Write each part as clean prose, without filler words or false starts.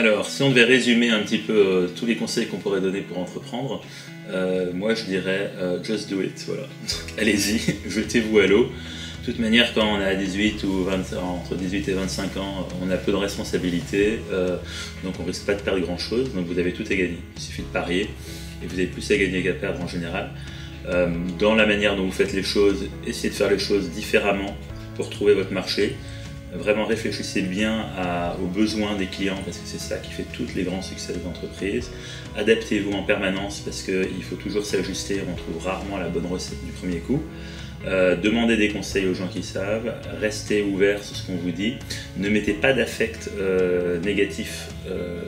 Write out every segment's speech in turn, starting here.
Alors, si on devait résumer un petit peu tous les conseils qu'on pourrait donner pour entreprendre, moi je dirais just do it, voilà. Allez-y, jetez-vous à l'eau. De toute manière, quand on a 18 ou 20, entre 18 et 25 ans, on a peu de responsabilités, donc on ne risque pas de perdre grand-chose, donc vous avez tout à gagner. Il suffit de parier, et vous avez plus à gagner qu'à perdre en général. Dans la manière dont vous faites les choses, essayez de faire les choses différemment pour trouver votre marché. Vraiment réfléchissez bien aux besoins des clients, parce que c'est ça qui fait tous les grands succès des entreprises. Adaptez-vous en permanence, parce qu'il faut toujours s'ajuster, on trouve rarement la bonne recette du premier coup. Demandez des conseils aux gens qui savent, restez ouverts sur ce qu'on vous dit, ne mettez pas d'affect négatif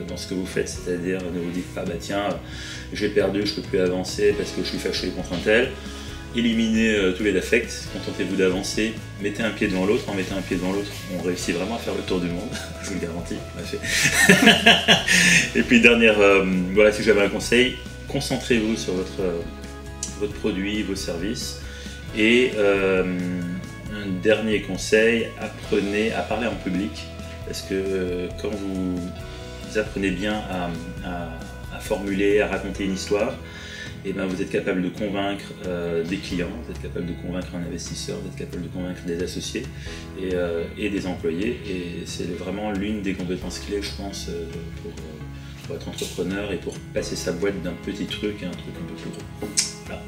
dans ce que vous faites, c'est-à-dire ne vous dites pas bah tiens j'ai perdu, je ne peux plus avancer parce que je suis fâché contre un tel. Éliminez tous les affects, contentez-vous d'avancer, mettez un pied devant l'autre, en mettant un pied devant l'autre, on réussit vraiment à faire le tour du monde, je vous le garantis. Et puis voilà, si j'avais un conseil, concentrez-vous sur votre produit, vos services. Et un dernier conseil, apprenez à parler en public, parce que quand vous apprenez bien à formuler, à raconter une histoire, et ben vous êtes capable de convaincre des clients, vous êtes capable de convaincre un investisseur, vous êtes capable de convaincre des associés et des employés. Et c'est vraiment l'une des compétences clés, je pense, pour être entrepreneur et pour passer sa boîte d'un petit truc à un truc un peu plus gros. Voilà.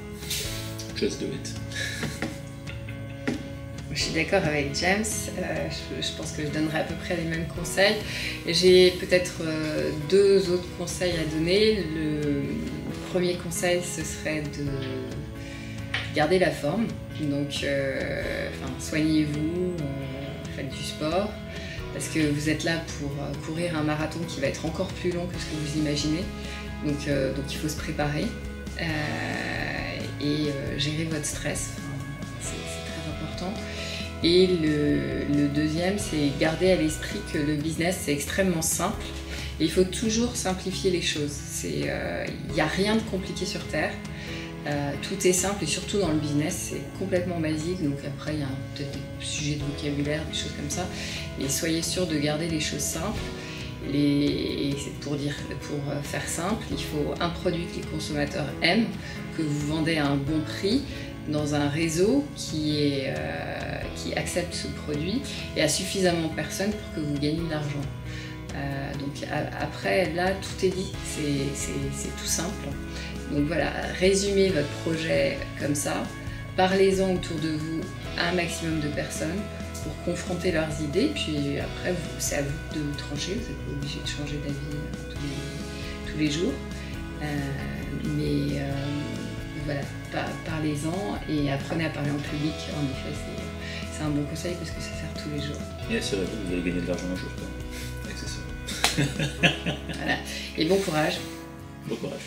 Just do it. Je suis d'accord avec James, je pense que je donnerai à peu près les mêmes conseils. J'ai peut-être deux autres conseils à donner. Le premier conseil, ce serait de garder la forme. Donc, soignez-vous, faites du sport, parce que vous êtes là pour courir un marathon qui va être encore plus long que ce que vous imaginez. Donc il faut se préparer et gérer votre stress. C'est très important. Et le deuxième, c'est garder à l'esprit que le business, c'est extrêmement simple. Et il faut toujours simplifier les choses. Il n'y a rien de compliqué sur Terre. Tout est simple, et surtout dans le business, c'est complètement basique. Donc après, il y a peut-être des sujets de vocabulaire, des choses comme ça. Et soyez sûr de garder les choses simples. Et pour faire simple, il faut un produit que les consommateurs aiment, que vous vendez à un bon prix, dans un réseau qui accepte ce produit et à suffisamment de personnes pour que vous gagnez de l'argent. Donc après, là, tout est dit, c'est tout simple. Donc voilà, résumez votre projet comme ça, parlez-en autour de vous à un maximum de personnes pour confronter leurs idées, puis après, c'est à vous de trancher, vous n'êtes pas obligé de changer d'avis tous les jours. Voilà, parlez-en et apprenez à parler en public. En effet, c'est un bon conseil parce que ça sert tous les jours. Et assurez-vous que vous allez gagner de l'argent un jour, quand même. Accessoirement. Voilà. Et bon courage. Bon courage.